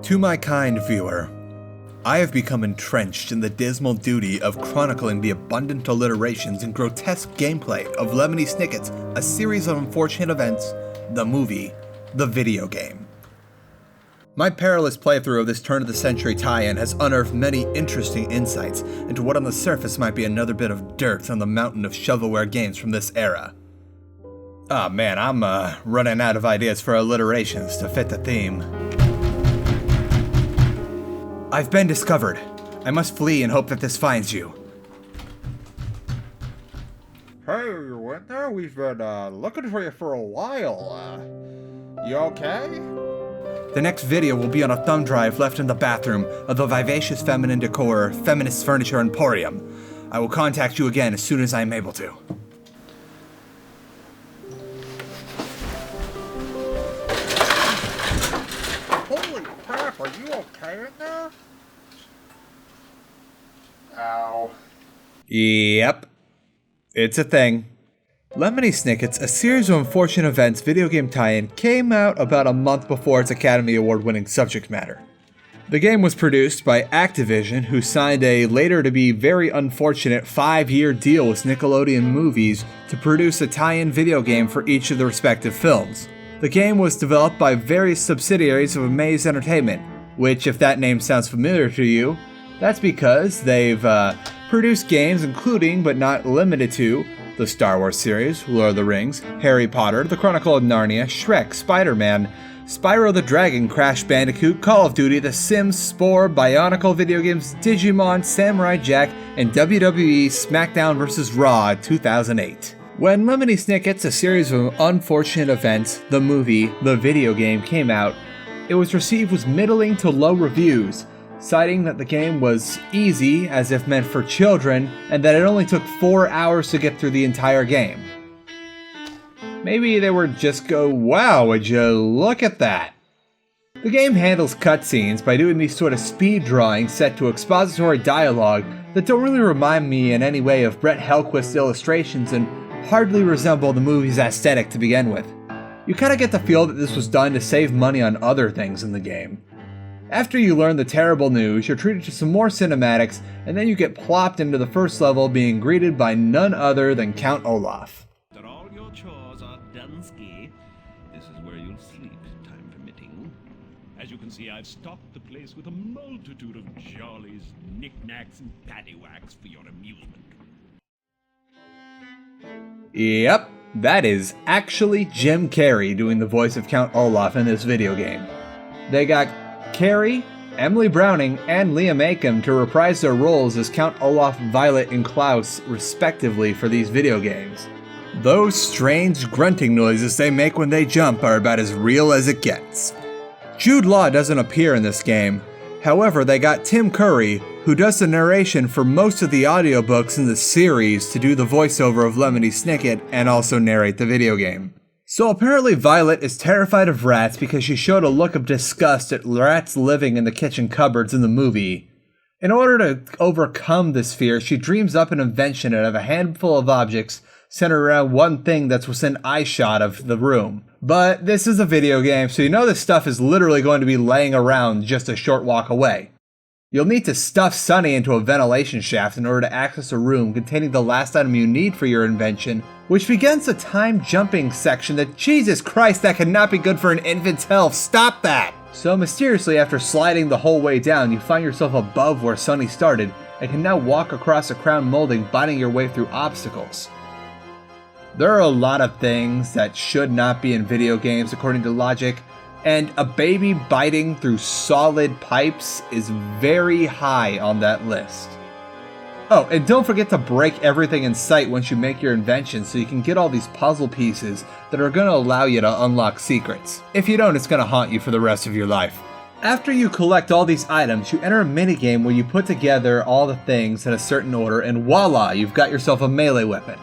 To my kind viewer, I have become entrenched in the dismal duty of chronicling the abundant alliterations and grotesque gameplay of Lemony Snicket's A Series of Unfortunate Events, the movie, the video game. My perilous playthrough of this turn-of-the-century tie-in has unearthed many interesting insights into what on the surface might be another bit of dirt on the mountain of shovelware games from this era. Oh man, I'm running out of ideas for alliterations to fit the theme. I've been discovered. I must flee and hope that this finds you. Hey, you in there? We've been looking for you for a while. You okay? The next video will be on a thumb drive left in the bathroom of the Vivacious Feminine Decor Feminist Furniture Emporium. I will contact you again as soon as I am able to. Holy crap, are you okay in there? Ow. Yep. It's a thing. Lemony Snicket's A Series of Unfortunate Events video game tie-in came out about a month before its Academy Award-winning subject matter. The game was produced by Activision, who signed a later-to-be very unfortunate 5-year deal with Nickelodeon Movies to produce a tie-in video game for each of the respective films. The game was developed by various subsidiaries of Amaze Entertainment, which, if that name sounds familiar to you, that's because they've produced games including, but not limited to, the Star Wars series, Lord of the Rings, Harry Potter, The Chronicle of Narnia, Shrek, Spider-Man, Spyro the Dragon, Crash Bandicoot, Call of Duty, The Sims, Spore, Bionicle video games, Digimon, Samurai Jack, and WWE SmackDown vs. Raw 2008. When Lemony Snicket's A Series of Unfortunate Events, the movie, the video game came out, it was received with middling to low reviews, citing that the game was easy, as if meant for children, and that it only took 4 hours to get through the entire game. Maybe they were just go, wow, would you look at that? The game handles cutscenes by doing these sort of speed drawings set to expository dialogue that don't really remind me in any way of Brett Helquist's illustrations and hardly resemble the movie's aesthetic to begin with. You kinda get the feel that this was done to save money on other things in the game. After you learn the terrible news, you're treated to some more cinematics, and then you get plopped into the first level being greeted by none other than Count Olaf. After all your chores are done, ski, this is where you'll sleep, time permitting. As you can see, I've stocked the place with a multitude of jollies, knickknacks, and paddywhacks for your amusement. Yep, that is actually Jim Carrey doing the voice of Count Olaf in this video game. They got Carrey, Emily Browning, and Liam Aiken to reprise their roles as Count Olaf, Violet, and Klaus, respectively, for these video games. Those strange grunting noises they make when they jump are about as real as it gets. Jude Law doesn't appear in this game. However, they got Tim Curry, who does the narration for most of the audiobooks in the series, to do the voiceover of Lemony Snicket and also narrate the video game. So apparently Violet is terrified of rats because she showed a look of disgust at rats living in the kitchen cupboards in the movie. In order to overcome this fear, she dreams up an invention out of a handful of objects centered around one thing that's within eyeshot of the room. But this is a video game, so you know this stuff is literally going to be laying around just a short walk away. You'll need to stuff Sunny into a ventilation shaft in order to access a room containing the last item you need for your invention, which begins a time-jumping section that, Jesus Christ, that cannot be good for an infant's health. Stop that! So mysteriously, after sliding the whole way down, you find yourself above where Sunny started and can now walk across a crown molding, biting your way through obstacles. There are a lot of things that should not be in video games according to logic, and a baby biting through solid pipes is very high on that list. Oh, and don't forget to break everything in sight once you make your invention so you can get all these puzzle pieces that are going to allow you to unlock secrets. If you don't, it's going to haunt you for the rest of your life. After you collect all these items, you enter a minigame where you put together all the things in a certain order, and voila, you've got yourself a melee weapon.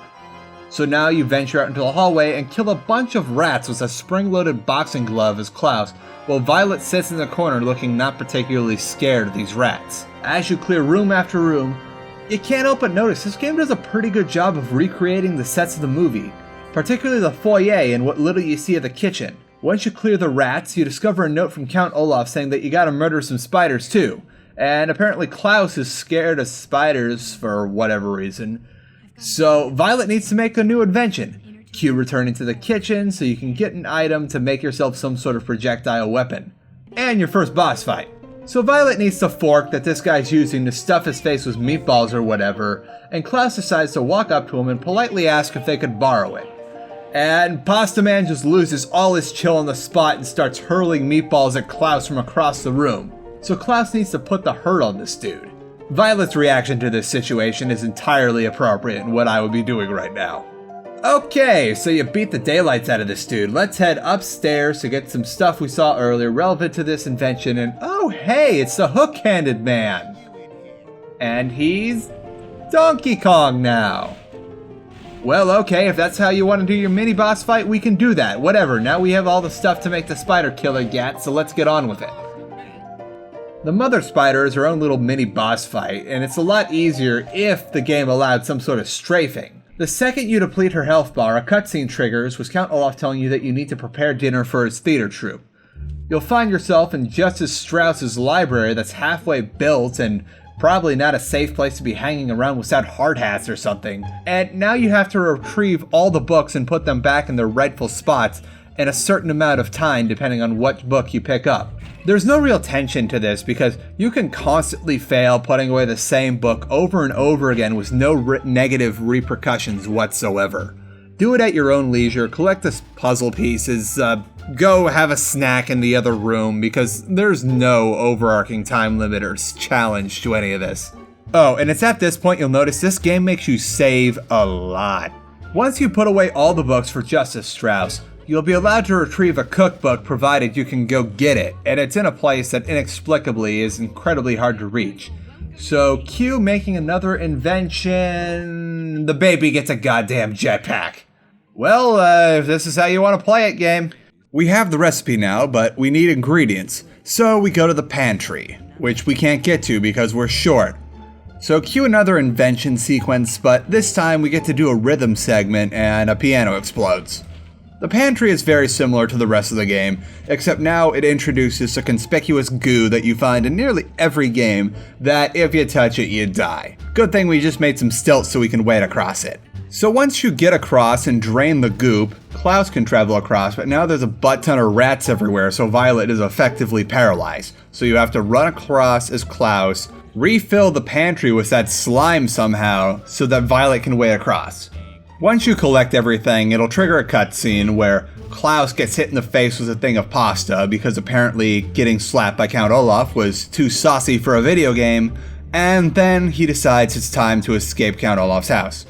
So now you venture out into the hallway and kill a bunch of rats with a spring-loaded boxing glove as Klaus, while Violet sits in the corner looking not particularly scared of these rats. As you clear room after room, you can't help but notice this game does a pretty good job of recreating the sets of the movie, particularly the foyer and what little you see of the kitchen. Once you clear the rats, you discover a note from Count Olaf saying that you gotta murder some spiders too. And apparently Klaus is scared of spiders for whatever reason. So Violet needs to make a new invention. Q returning to the kitchen so you can get an item to make yourself some sort of projectile weapon. And your first boss fight. So Violet needs the fork that this guy's using to stuff his face with meatballs or whatever, and Klaus decides to walk up to him and politely ask if they could borrow it. And Pasta Man just loses all his chill on the spot and starts hurling meatballs at Klaus from across the room. So Klaus needs to put the hurt on this dude. Violet's reaction to this situation is entirely appropriate in what I would be doing right now. Okay, so you beat the daylights out of this dude. Let's head upstairs to get some stuff we saw earlier relevant to this invention, and oh hey, it's the hook-handed man! And he's Donkey Kong now. Well, okay, if that's how you want to do your mini-boss fight, we can do that. Whatever, now we have all the stuff to make the spider killer gat, so let's get on with it. The mother spider is her own little mini-boss fight, and it's a lot easier if the game allowed some sort of strafing. The second you deplete her health bar, a cutscene triggers, with Count Olaf telling you that you need to prepare dinner for his theater troupe. You'll find yourself in Justice Strauss's library that's halfway built and probably not a safe place to be hanging around without hard hats or something. And now you have to retrieve all the books and put them back in their rightful spots in a certain amount of time depending on what book you pick up. There's no real tension to this because you can constantly fail putting away the same book over and over again with no negative repercussions whatsoever. Do it at your own leisure, collect the puzzle pieces, go have a snack in the other room because there's no overarching time limit or challenge to any of this. Oh, and it's at this point you'll notice this game makes you save a lot. Once you put away all the books for Justice Strauss, you'll be allowed to retrieve a cookbook provided you can go get it, and it's in a place that inexplicably is incredibly hard to reach. So Q making another invention, the baby gets a goddamn jetpack. Well, if this is how you want to play it, game. We have the recipe now, but we need ingredients. So we go to the pantry, which we can't get to because we're short. So cue another invention sequence, but this time we get to do a rhythm segment and a piano explodes. The pantry is very similar to the rest of the game, except now it introduces a conspicuous goo that you find in nearly every game that if you touch it, you die. Good thing we just made some stilts so we can wade across it. So once you get across and drain the goop, Klaus can travel across, but now there's a butt ton of rats everywhere, so Violet is effectively paralyzed. So you have to run across as Klaus, refill the pantry with that slime somehow, so that Violet can wade across. Once you collect everything, it'll trigger a cutscene where Klaus gets hit in the face with a thing of pasta because apparently getting slapped by Count Olaf was too saucy for a video game, and then he decides it's time to escape Count Olaf's house.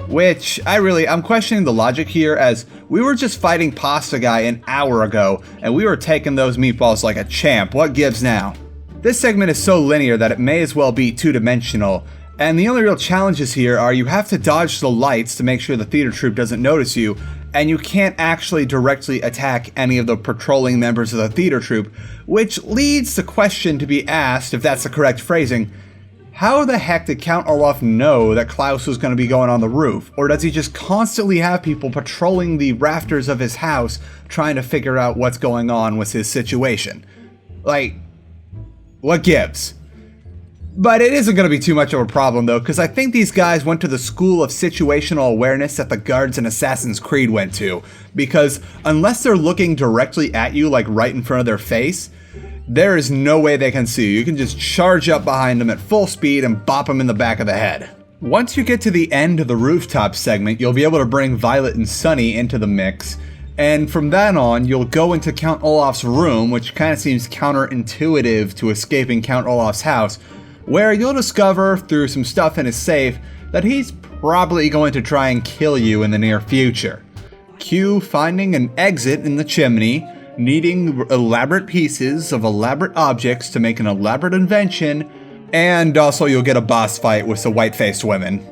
Which, I'm questioning the logic here, as we were just fighting Pasta Guy an hour ago, and we were taking those meatballs like a champ. What gives now? This segment is so linear that it may as well be two-dimensional, and the only real challenges here are you have to dodge the lights to make sure the theater troupe doesn't notice you, and you can't actually directly attack any of the patrolling members of the theater troupe, which leads the question to be asked, if that's the correct phrasing, how the heck did Count Olaf know that Klaus was going to be going on the roof? Or does he just constantly have people patrolling the rafters of his house trying to figure out what's going on with his situation? Like, what gives? But it isn't going to be too much of a problem though, because I think these guys went to the school of situational awareness that the guards in Assassin's Creed went to. Because unless they're looking directly at you, like right in front of their face, there is no way they can see you. You can just charge up behind them at full speed and bop them in the back of the head. Once you get to the end of the rooftop segment, you'll be able to bring Violet and Sunny into the mix. And from then on, you'll go into Count Olaf's room, which kind of seems counterintuitive to escaping Count Olaf's house, where you'll discover through some stuff in his safe that he's probably going to try and kill you in the near future. Cue finding an exit in the chimney, needing elaborate pieces of elaborate objects to make an elaborate invention, and also you'll get a boss fight with the white-faced women.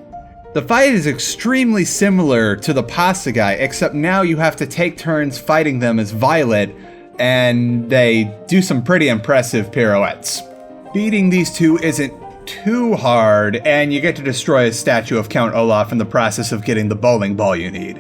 The fight is extremely similar to the Pasta Guy, except now you have to take turns fighting them as Violet, and they do some pretty impressive pirouettes. Beating these two isn't too hard, and you get to destroy a statue of Count Olaf in the process of getting the bowling ball you need.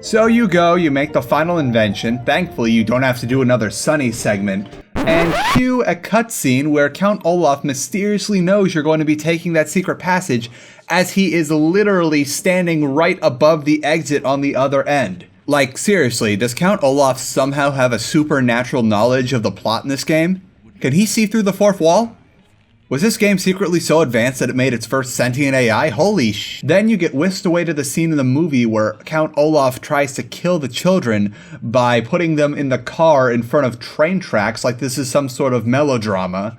So you go, you make the final invention. Thankfully, you don't have to do another Sunny segment. And cue a cutscene where Count Olaf mysteriously knows you're going to be taking that secret passage, as he is literally standing right above the exit on the other end. Like, seriously, does Count Olaf somehow have a supernatural knowledge of the plot in this game? Can he see through the fourth wall? Was this game secretly so advanced that it made its first sentient AI? Holy sh! Then you get whisked away to the scene in the movie where Count Olaf tries to kill the children by putting them in the car in front of train tracks like this is some sort of melodrama.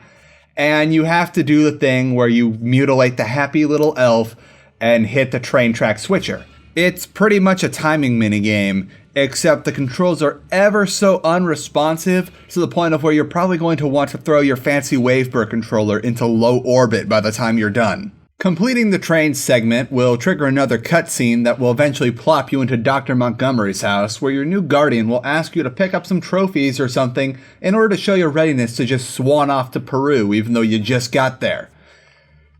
And you have to do the thing where you mutilate the happy little elf and hit the train track switcher. It's pretty much a timing minigame, except the controls are ever so unresponsive to the point of where you're probably going to want to throw your fancy Wavebird controller into low orbit by the time you're done. Completing the train segment will trigger another cutscene that will eventually plop you into Dr. Montgomery's house, where your new guardian will ask you to pick up some trophies or something in order to show your readiness to just swan off to Peru even though you just got there.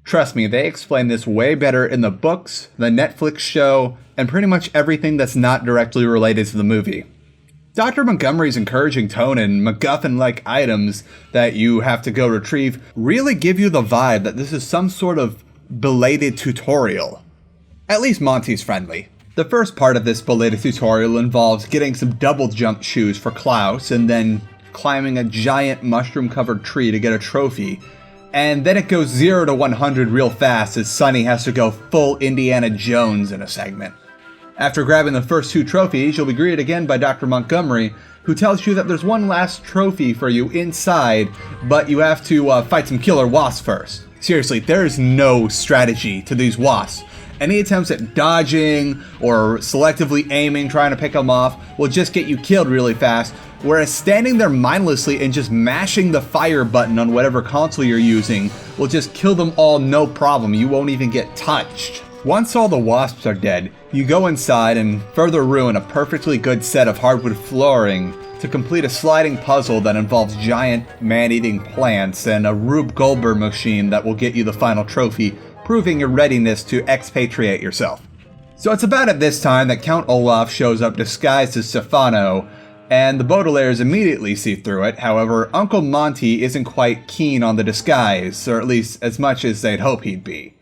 Trust me, they explain this way better in the books, the Netflix show, and pretty much everything that's not directly related to the movie. Dr. Montgomery's encouraging tone and MacGuffin-like items that you have to go retrieve really give you the vibe that this is some sort of belated tutorial. At least Monty's friendly. The first part of this belated tutorial involves getting some double jump shoes for Klaus and then climbing a giant mushroom-covered tree to get a trophy. And then it goes 0 to 100 real fast as Sunny has to go full Indiana Jones in a segment. After grabbing the first 2 trophies, you'll be greeted again by Dr. Montgomery, who tells you that there's one last trophy for you inside, but you have to fight some killer wasps first. Seriously, there is no strategy to these wasps. Any attempts at dodging or selectively aiming, trying to pick them off, will just get you killed really fast, whereas standing there mindlessly and just mashing the fire button on whatever console you're using will just kill them all no problem. You won't even get touched. Once all the wasps are dead, you go inside and further ruin a perfectly good set of hardwood flooring to complete a sliding puzzle that involves giant man-eating plants and a Rube Goldberg machine that will get you the final trophy, proving your readiness to expatriate yourself. So it's about at this time that Count Olaf shows up disguised as Stefano, and the Baudelaires immediately see through it. However, Uncle Monty isn't quite keen on the disguise, or at least as much as they'd hope he'd be.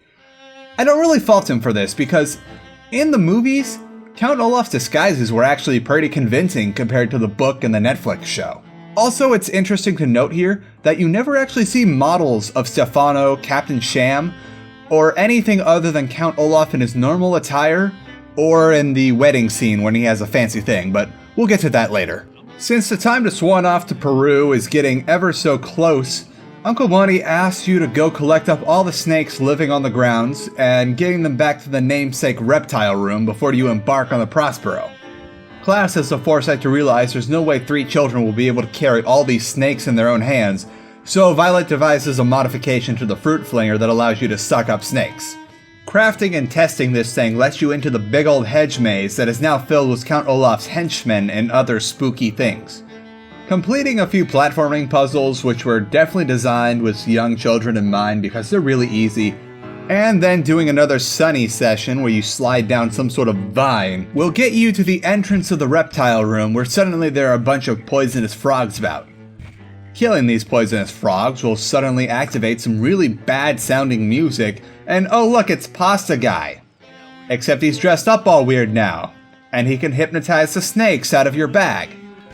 I don't really fault him for this, because in the movies, Count Olaf's disguises were actually pretty convincing compared to the book and the Netflix show. Also, it's interesting to note here that you never actually see models of Stefano, Captain Sham, or anything other than Count Olaf in his normal attire, or in the wedding scene when he has a fancy thing, but we'll get to that later. Since the time to swan off to Peru is getting ever so close, Uncle Monty asks you to go collect up all the snakes living on the grounds and getting them back to the namesake Reptile Room before you embark on the Prospero. Klaus has the foresight to realize there's no way 3 children will be able to carry all these snakes in their own hands, so Violet devises a modification to the fruit flinger that allows you to suck up snakes. Crafting and testing this thing lets you into the big old hedge maze that is now filled with Count Olaf's henchmen and other spooky things. Completing a few platforming puzzles, which were definitely designed with young children in mind because they're really easy, and then doing another Sunny session where you slide down some sort of vine, will get you to the entrance of the Reptile Room where suddenly there are a bunch of poisonous frogs about. Killing these poisonous frogs will suddenly activate some really bad sounding music, and oh look, it's Pasta Guy. Except he's dressed up all weird now, and he can hypnotize the snakes out of your bag.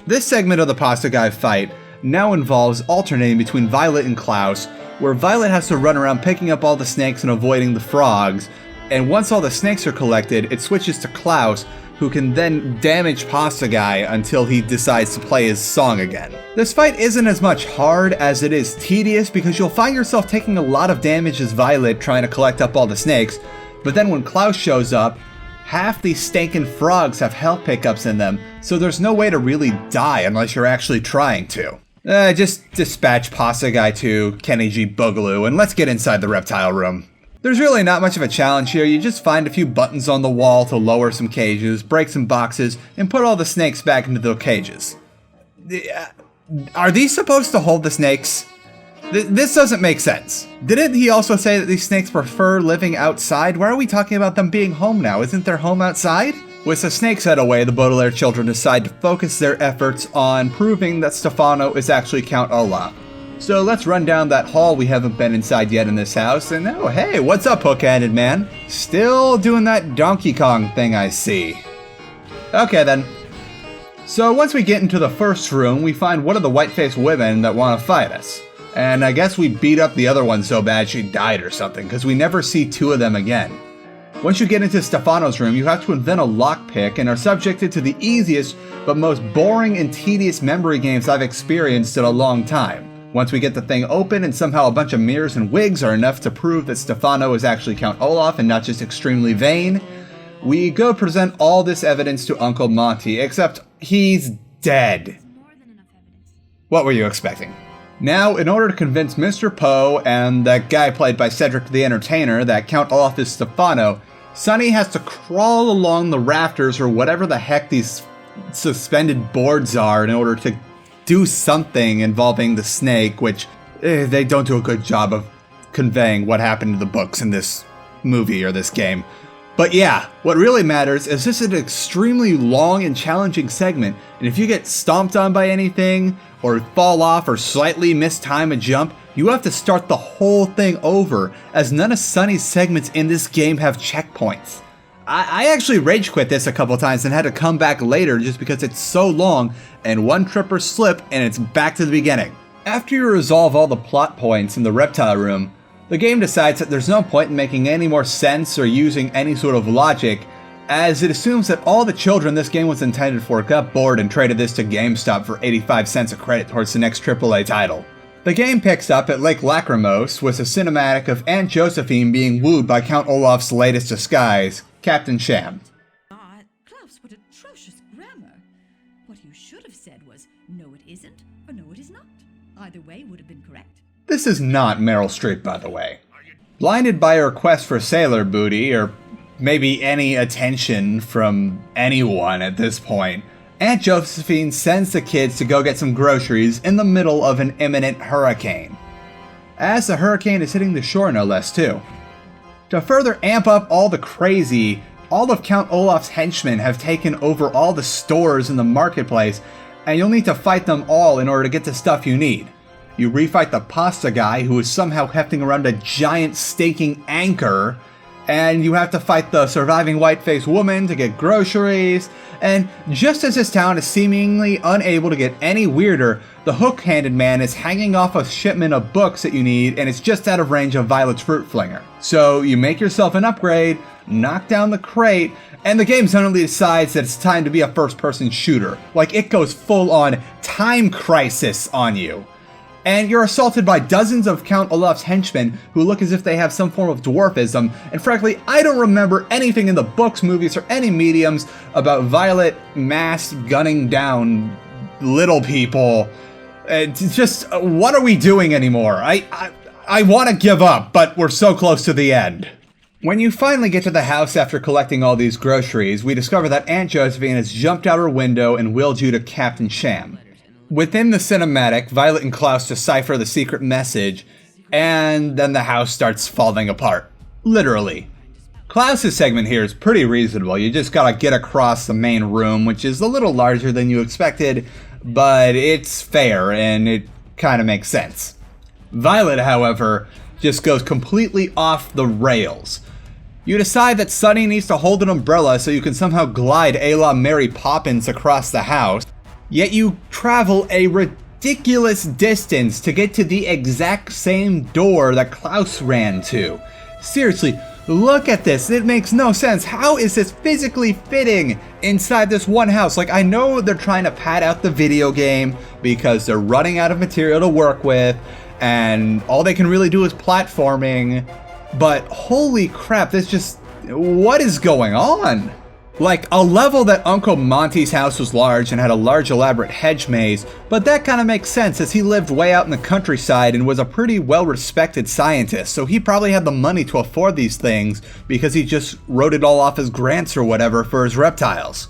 This segment of the Pasta Guy fight now involves alternating between Violet and Klaus, where Violet has to run around picking up all the snakes and avoiding the frogs, and once all the snakes are collected, it switches to Klaus, who can then damage Pasta Guy until he decides to play his song again. This fight isn't as much hard as it is tedious because you'll find yourself taking a lot of damage as Violet trying to collect up all the snakes, but then when Klaus shows up, half these stinking frogs have health pickups in them, so there's no way to really die unless you're actually trying to. Just dispatch Pasta Guy to Kenny G. Boogaloo and let's get inside the Reptile Room. There's really not much of a challenge here. You just find a few buttons on the wall to lower some cages, break some boxes, and put all the snakes back into the cages. Are these supposed to hold the snakes? This doesn't make sense. Didn't he also say that these snakes prefer living outside? Why are we talking about them being home now? Isn't their home outside? With the snake's head away, the Baudelaire children decide to focus their efforts on proving that Stefano is actually Count Olaf. So let's run down that hall we haven't been inside yet in this house, and oh hey, what's up, hook-handed man? Still doing that Donkey Kong thing, I see. Okay then. So once we get into the first room, we find one of the white-faced women that want to fight us. And I guess we beat up the other one so bad she died or something, because we never see two of them again. Once you get into Stefano's room, you have to invent a lockpick and are subjected to the easiest but most boring and tedious memory games I've experienced in a long time. Once we get the thing open and somehow a bunch of mirrors and wigs are enough to prove that Stefano is actually Count Olaf and not just extremely vain, we go present all this evidence to Uncle Monty, except he's dead. What were you expecting? Now, in order to convince Mr. Poe and that guy played by Cedric the Entertainer that Count Olaf is Stefano, Sunny has to crawl along the rafters or whatever the heck these suspended boards are in order to do something involving the snake, which they don't do a good job of conveying what happened to the books in this movie or this game. But yeah, what really matters is this is an extremely long and challenging segment, and if you get stomped on by anything, or fall off or slightly mistime a jump, you have to start the whole thing over, as none of Sunny's segments in this game have checkpoints. I actually rage quit this a couple times and had to come back later just because it's so long, and one trip or slip and it's back to the beginning. After you resolve all the plot points in the Reptile Room, the game decides that there's no point in making any more sense or using any sort of logic, as it assumes that all the children this game was intended for got bored and traded this to GameStop for 85 cents a credit towards the next AAA title. The game picks up at Lake Lachrymose with a cinematic of Aunt Josephine being wooed by Count Olaf's latest disguise, Captain Sham. Klaus, what atrocious grammar. What you should have said was, no it isn't, or no it is not. Either way would have been correct. This is not Meryl Streep, by the way. Blinded by a request for sailor booty, or maybe any attention from anyone at this point, Aunt Josephine sends the kids to go get some groceries in the middle of an imminent hurricane. As the hurricane is hitting the shore no less too. To further amp up all the crazy, all of Count Olaf's henchmen have taken over all the stores in the marketplace, and you'll need to fight them all in order to get the stuff you need. You refight the pasta guy who is somehow hefting around a giant staking anchor, and you have to fight the surviving white-faced woman to get groceries, and just as this town is seemingly unable to get any weirder, the hook-handed man is hanging off a shipment of books that you need, and it's just out of range of Violet's fruit flinger. So you make yourself an upgrade, knock down the crate, and the game suddenly decides that it's time to be a first-person shooter. Like, it goes full-on time crisis on you. And you're assaulted by dozens of Count Olaf's henchmen who look as if they have some form of dwarfism, and frankly, I don't remember anything in the books, movies, or any mediums about Violet mass gunning down little people. It's just, what are we doing anymore? I want to give up, but we're so close to the end. When you finally get to the house after collecting all these groceries, we discover that Aunt Josephine has jumped out her window and willed you to Captain Sham. Within the cinematic, Violet and Klaus decipher the secret message, and then the house starts falling apart. Literally. Klaus's segment here is pretty reasonable. You just gotta get across the main room, which is a little larger than you expected, but it's fair, and it kinda makes sense. Violet, however, just goes completely off the rails. You decide that Sunny needs to hold an umbrella so you can somehow glide a la Mary Poppins across the house. Yet you travel a ridiculous distance to get to the exact same door that Klaus ran to. Seriously, look at this. It makes no sense. How is this physically fitting inside this one house? Like, I know they're trying to pad out the video game because they're running out of material to work with, and all they can really do is platforming. But holy crap, what is going on? Like, I'll level that Uncle Monty's house was large and had a large elaborate hedge maze, but that kind of makes sense as he lived way out in the countryside and was a pretty well-respected scientist, so he probably had the money to afford these things because he just wrote it all off as grants or whatever for his reptiles.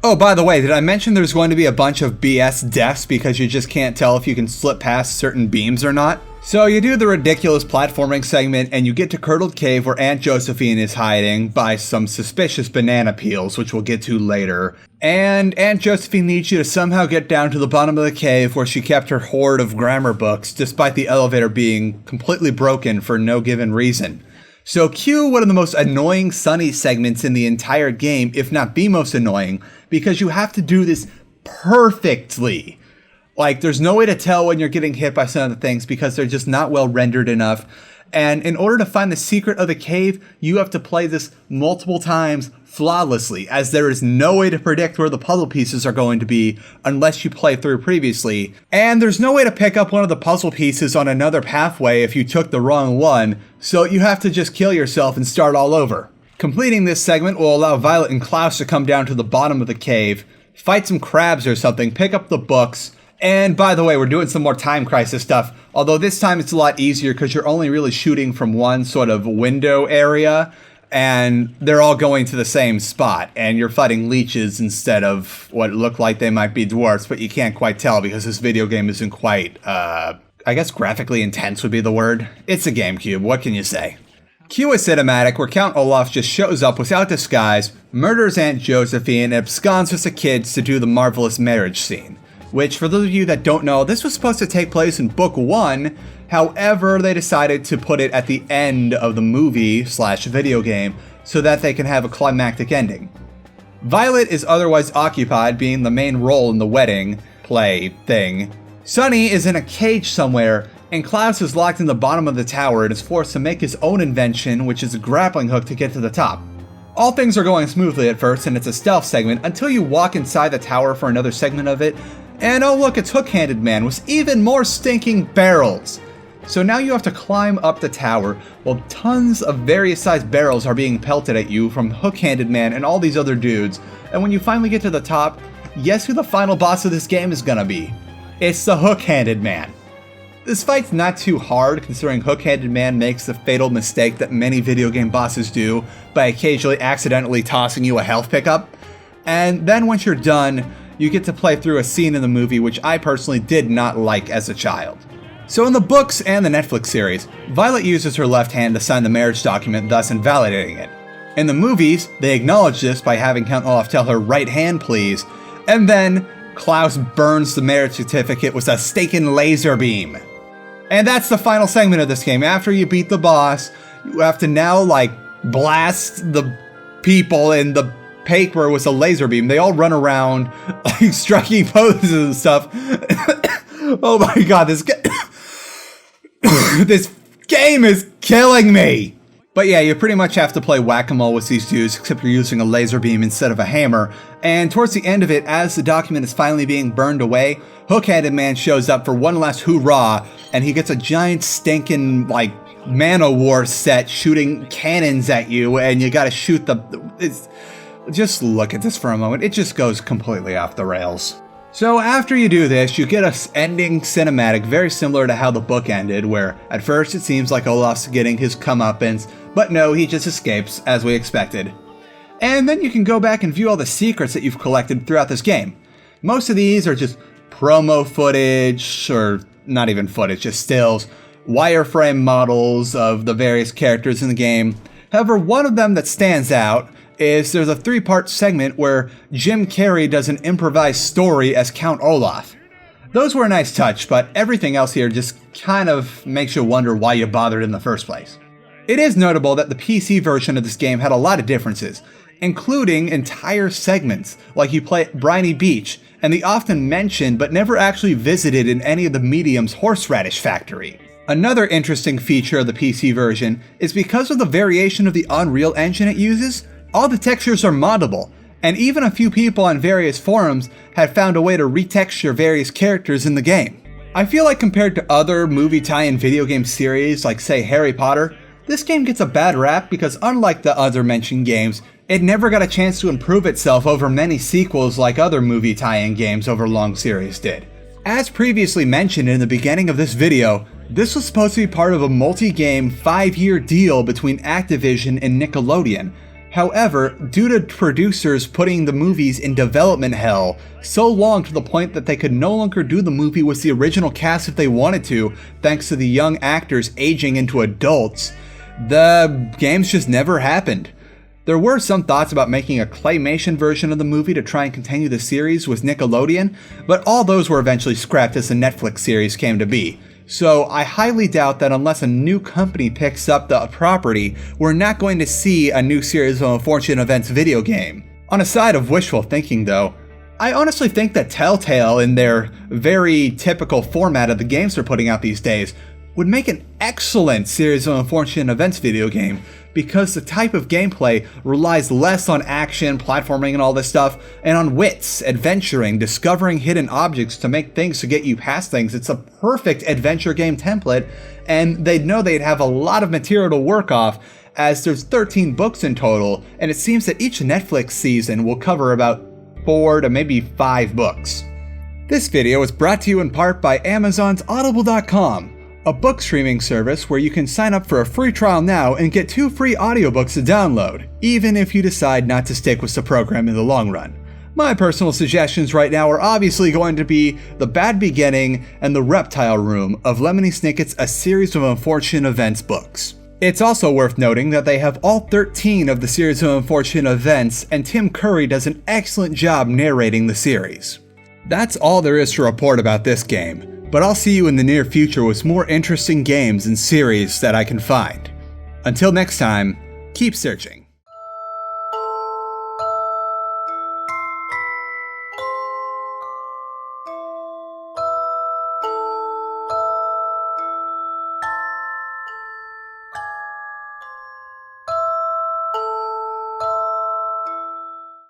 Oh, by the way, did I mention there's going to be a bunch of BS deaths because you just can't tell if you can slip past certain beams or not? So you do the ridiculous platforming segment and you get to Curdled Cave where Aunt Josephine is hiding by some suspicious banana peels, which we'll get to later. And Aunt Josephine needs you to somehow get down to the bottom of the cave where she kept her hoard of grammar books, despite the elevator being completely broken for no given reason. So cue one of the most annoying Sunny segments in the entire game, if not the most annoying, because you have to do this perfectly. Like, there's no way to tell when you're getting hit by some of the things because they're just not well rendered enough. And in order to find the secret of the cave, you have to play this multiple times flawlessly, as there is no way to predict where the puzzle pieces are going to be unless you play through previously. And there's no way to pick up one of the puzzle pieces on another pathway if you took the wrong one, so you have to just kill yourself and start all over. Completing this segment will allow Violet and Klaus to come down to the bottom of the cave, fight some crabs or something, pick up the books. And by the way, we're doing some more Time Crisis stuff, although this time it's a lot easier because you're only really shooting from one sort of window area, and they're all going to the same spot, and you're fighting leeches instead of what look like they might be dwarfs, but you can't quite tell because this video game isn't quite, I guess graphically intense would be the word. It's a GameCube, what can you say? Cue a cinematic where Count Olaf just shows up without disguise, murders Aunt Josephine, and absconds with the kids to do the marvelous marriage scene. Which, for those of you that don't know, this was supposed to take place in Book 1, however, they decided to put it at the end of the movie/video game so that they can have a climactic ending. Violet is otherwise occupied being the main role in the wedding play thing. Sunny is in a cage somewhere, and Klaus is locked in the bottom of the tower and is forced to make his own invention, which is a grappling hook to get to the top. All things are going smoothly at first, and it's a stealth segment until you walk inside the tower for another segment of it. And oh look, it's Hook-Handed Man with even more stinking barrels. So now you have to climb up the tower while tons of various sized barrels are being pelted at you from Hook-Handed Man and all these other dudes. And when you finally get to the top, guess who the final boss of this game is gonna be? It's the Hook-Handed Man. This fight's not too hard considering Hook-Handed Man makes the fatal mistake that many video game bosses do by occasionally accidentally tossing you a health pickup. And then once you're done, you get to play through a scene in the movie which I personally did not like as a child. So in the books and the Netflix series, Violet uses her left hand to sign the marriage document, thus invalidating it. In the movies, they acknowledge this by having Count Olaf tell her right hand please, and then Klaus burns the marriage certificate with a stinking laser beam. And that's the final segment of this game. After you beat the boss, you have to now blast the people in the paper with a laser beam. They all run around striking poses and stuff. Oh my god, this game is killing me! But yeah, you pretty much have to play whack-a-mole with these dudes, except you're using a laser beam instead of a hammer. And towards the end of it, as the document is finally being burned away, Hook-Handed Man shows up for one last hoorah, and he gets a giant stinking, Man-O-War set shooting cannons at you, and you gotta shoot just look at this for a moment, it just goes completely off the rails. So after you do this, you get a ending cinematic very similar to how the book ended, where at first it seems like Olaf's getting his comeuppance, but no, he just escapes, as we expected. And then you can go back and view all the secrets that you've collected throughout this game. Most of these are just promo footage, or not even footage, just stills, wireframe models of the various characters in the game. However, one of them that stands out is there's a 3-part segment where Jim Carrey does an improvised story as Count Olaf. Those were a nice touch, but everything else here just kind of makes you wonder why you bothered in the first place. It is notable that the PC version of this game had a lot of differences, including entire segments, like you play at Briny Beach, and the often mentioned but never actually visited in any of the medium's horseradish factory. Another interesting feature of the PC version is because of the variation of the Unreal Engine it uses, all the textures are moddable, and even a few people on various forums had found a way to retexture various characters in the game. I feel like compared to other movie tie-in video game series like say Harry Potter, this game gets a bad rap because unlike the other mentioned games, it never got a chance to improve itself over many sequels like other movie tie-in games over long series did. As previously mentioned in the beginning of this video, this was supposed to be part of a multi-game 5-year deal between Activision and Nickelodeon, However, due to producers putting the movies in development hell so long to the point that they could no longer do the movie with the original cast if they wanted to, thanks to the young actors aging into adults, the games just never happened. There were some thoughts about making a claymation version of the movie to try and continue the series with Nickelodeon, but all those were eventually scrapped as the Netflix series came to be. So I highly doubt that unless a new company picks up the property, we're not going to see a new series of Unfortunate Events video game. On a side of wishful thinking though, I honestly think that Telltale, in their very typical format of the games they're putting out these days, would make an excellent series of Unfortunate Events video game, because the type of gameplay relies less on action, platforming and all this stuff, and on wits, adventuring, discovering hidden objects to make things to get you past things. It's a perfect adventure game template, and they'd know they'd have a lot of material to work off, as there's 13 books in total, and it seems that each Netflix season will cover about 4 to maybe 5 books. This video is brought to you in part by Amazon's Audible.com, a book streaming service where you can sign up for a free trial now and get 2 free audiobooks to download, even if you decide not to stick with the program in the long run. My personal suggestions right now are obviously going to be The Bad Beginning and The Reptile Room of Lemony Snicket's A Series of Unfortunate Events books. It's also worth noting that they have all 13 of the series of Unfortunate Events, and Tim Curry does an excellent job narrating the series. That's all there is to report about this game, but I'll see you in the near future with more interesting games and series that I can find. Until next time, keep searching.